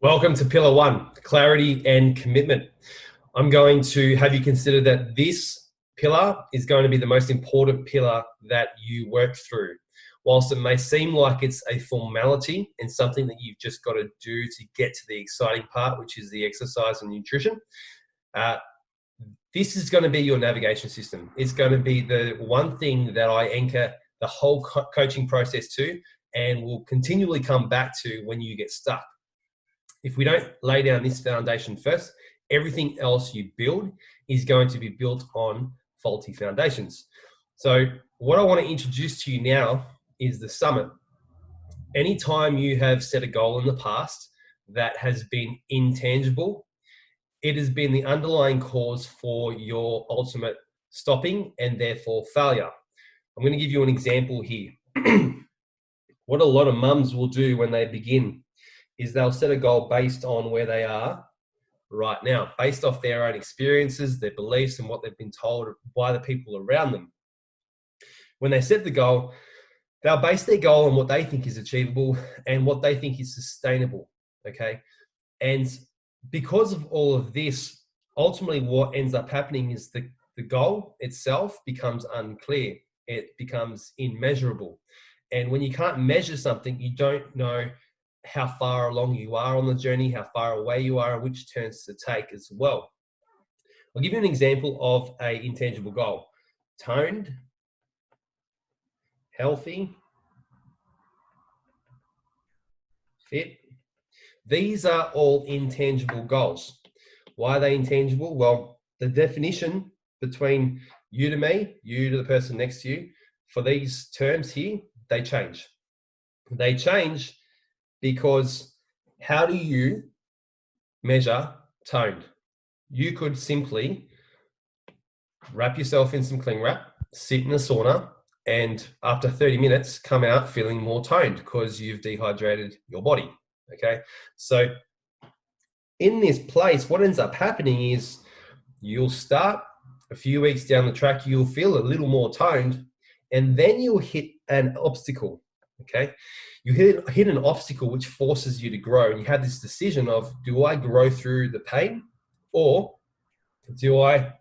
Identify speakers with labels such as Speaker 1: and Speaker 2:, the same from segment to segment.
Speaker 1: Welcome to Pillar 1, clarity and commitment. I'm going to have you consider that this pillar is going to be the most important pillar that you work through. Whilst it may seem like it's a formality and something that you've just got to do to get to the exciting part, which is the exercise and nutrition, this is going to be your navigation system. It's going to be the one thing that I anchor the whole coaching process to and will continually come back to when you get stuck. If we don't lay down this foundation first, everything else you build is going to be built on faulty foundations. So what I want to introduce to you now is the summit. Anytime you have set a goal in the past that has been intangible, it has been the underlying cause for your ultimate stopping and therefore failure. I'm going to give you an example here. What a lot of mums will do when they begin is they'll set a goal based on where they are right now, based off their own experiences, their beliefs, and what they've been told by the people around them. When they set the goal, they'll base their goal on what they think is achievable and what they think is sustainable, okay? And because of all of this, ultimately what ends up happening is the goal itself becomes unclear. It becomes immeasurable. And when you can't measure something, you don't know how far along you are on the journey, how far away you are, and which turns to take as well. I'll give you an example of an intangible goal. Toned, healthy, fit. These are all intangible goals. Why are they intangible? Well, the definition between you to me, you to the person next to you, for these terms here, they change. They change because how do you measure toned? You could simply wrap yourself in some cling wrap, sit in a sauna, and after 30 minutes, come out feeling more toned because you've dehydrated your body, okay? So in this place, what ends up happening is you'll start a few weeks down the track, you'll feel a little more toned, and then you'll hit an obstacle, okay? You hit an obstacle which forces you to grow, and you have this decision of, do I grow through the pain, or do I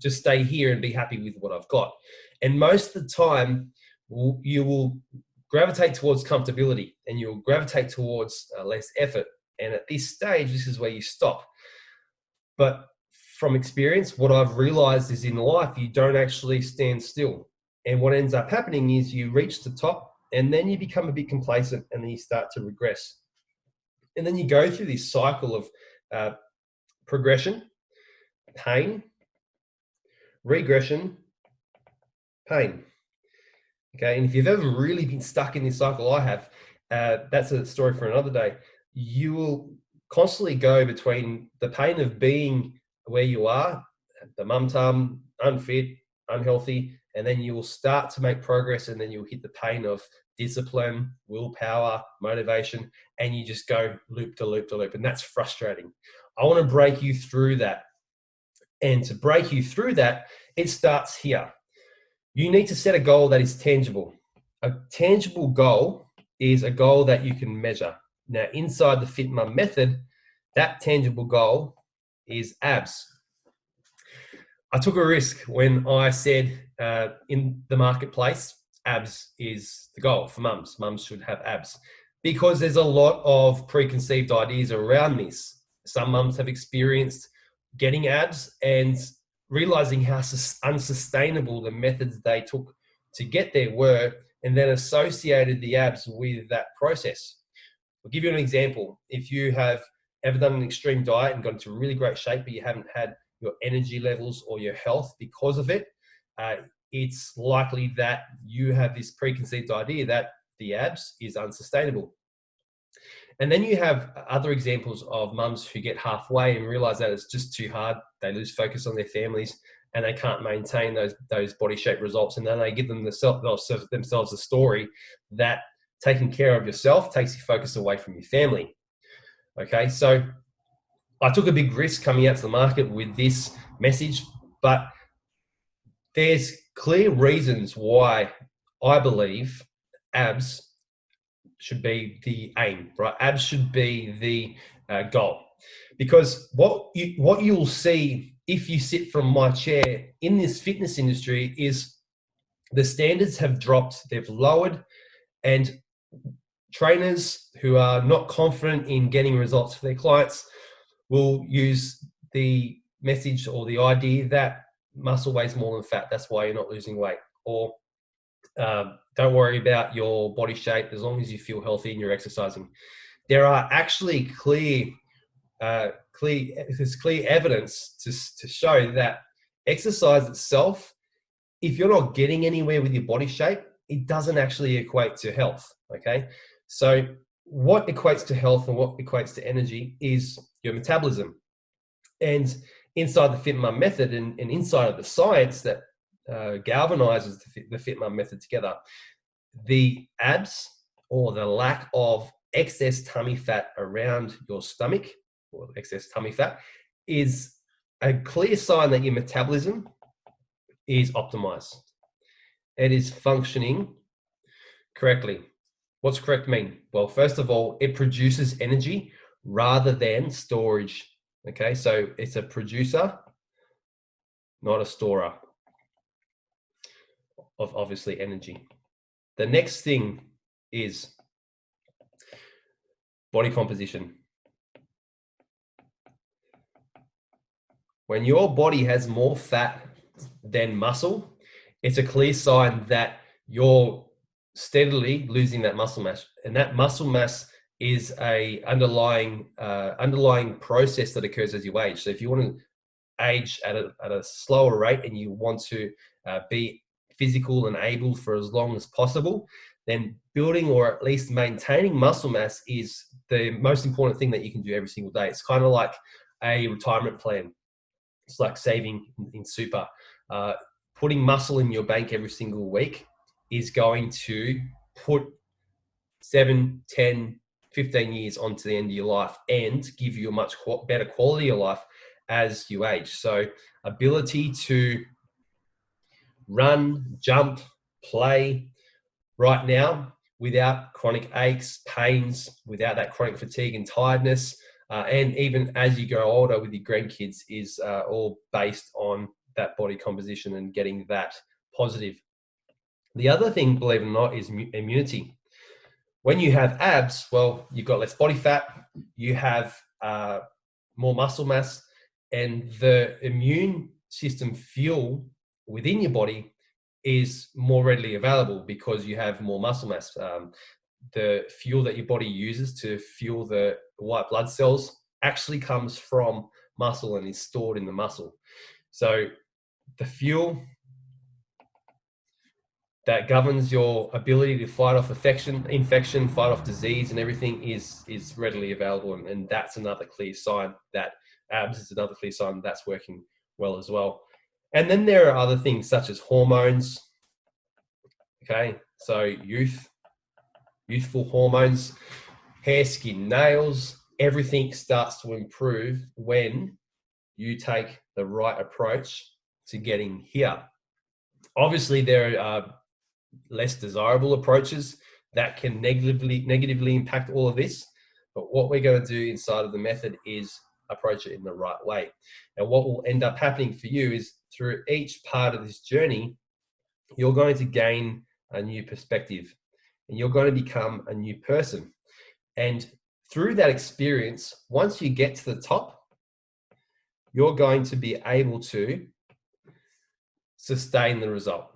Speaker 1: just stay here and be happy with what I've got? And most of the time, you will gravitate towards comfortability, and you'll gravitate towards less effort. And at this stage, this is where you stop. But from experience, what I've realized is in life, you don't actually stand still. And what ends up happening is you reach the top, and then you become a bit complacent, and then you start to regress. And then you go through this cycle of progression, pain, regression, pain. Okay, and if you've ever really been stuck in this cycle, I have, that's a story for another day. You will constantly go between the pain of being where you are, the mum-tum, unfit, unhealthy, and then you will start to make progress, and then you'll hit the pain of discipline, willpower, motivation, and you just go loop to loop to loop, and that's frustrating. I want to break you through that. And to break you through that, it starts here. You need to set a goal that is tangible. A tangible goal is a goal that you can measure. Now, inside the Fit Mum method, that tangible goal is abs. I took a risk when I said in the marketplace, abs is the goal for mums. Mums should have abs because there's a lot of preconceived ideas around this. Some mums have experienced getting abs and realizing how unsustainable the methods they took to get there were, and then associated the abs with that process. I'll give you an example. If you have ever done an extreme diet and got into really great shape, but you haven't had your energy levels or your health because of it, it's likely that you have this preconceived idea that the abs is unsustainable. And then you have other examples of mums who get halfway and realize that it's just too hard. They lose focus on their families and they can't maintain those body shape results. And then they give themselves a story that taking care of yourself takes your focus away from your family. Okay, so I took a big risk coming out to the market with this message, but there's clear reasons why I believe abs should be the aim, right? Abs should be the goal, because what you'll see if you sit from my chair in this fitness industry is the standards have dropped, they've lowered, and trainers who are not confident in getting results for their clients will use the message or the idea that muscle weighs more than fat, that's why you're not losing weight, or don't worry about your body shape as long as you feel healthy and you're exercising. There are actually there's clear evidence to show that exercise itself, if you're not getting anywhere with your body shape, it doesn't actually equate to health. Okay, so what equates to health and what equates to energy is your metabolism. And inside the FitMum method and inside of the science that galvanizes the FitMum method together, the abs, or the lack of excess tummy fat around your stomach, or excess tummy fat, is a clear sign that your metabolism is optimized. It is functioning correctly. What's correct mean? Well, first of all, it produces energy rather than storage. Okay, so it's a producer, not a storer of obviously energy. The next thing is body composition. When your body has more fat than muscle, it's a clear sign that you're steadily losing that muscle mass, and that muscle mass is a underlying process that occurs as you age. So if you want to age at a slower rate and you want to be physical and able for as long as possible, then building or at least maintaining muscle mass is the most important thing that you can do every single day. It's kind of like a retirement plan. It's like saving in super. Putting muscle in your bank every single week is going to put 7, 10, 15 years onto the end of your life and give you a much better quality of life as you age. So ability to run, jump, play right now without chronic aches, pains, without that chronic fatigue and tiredness, and even as you grow older with your grandkids, is all based on that body composition and getting that positive. The other thing, believe it or not, is immunity. When you have abs, well, you've got less body fat, you have more muscle mass, and the immune system fuel within your body is more readily available because you have more muscle mass. The fuel that your body uses to fuel the white blood cells actually comes from muscle and is stored in the muscle. So the fuel that governs your ability to fight off infection, fight off disease and everything is readily available. And that's another clear sign that abs is another clear sign that's working well as well. And then there are other things such as hormones. Okay, so youthful hormones, hair, skin, nails, everything starts to improve when you take the right approach to getting here. Obviously, there are less desirable approaches that can negatively impact all of this. But what we're going to do inside of the method is approach it in the right way. And what will end up happening for you is through each part of this journey, you're going to gain a new perspective and you're going to become a new person. And through that experience, once you get to the top, you're going to be able to sustain the result.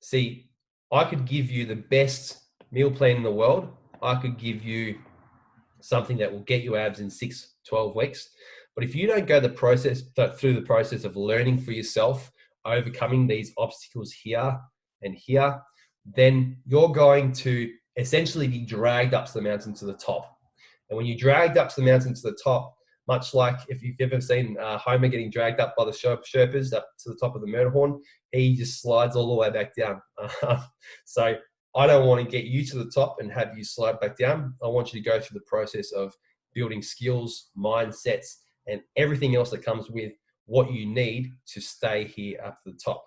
Speaker 1: See, I could give you the best meal plan in the world. I could give you something that will get you abs in 6, 12 weeks. But if you don't go through the process of learning for yourself, overcoming these obstacles here and here, then you're going to essentially be dragged up to the mountain to the top. And when you're dragged up to the mountain to the top, much like if you've ever seen Homer getting dragged up by the Sherpas up to the top of the Matterhorn, he just slides all the way back down. So I don't want to get you to the top and have you slide back down. I want you to go through the process of building skills, mindsets, and everything else that comes with what you need to stay here up to the top.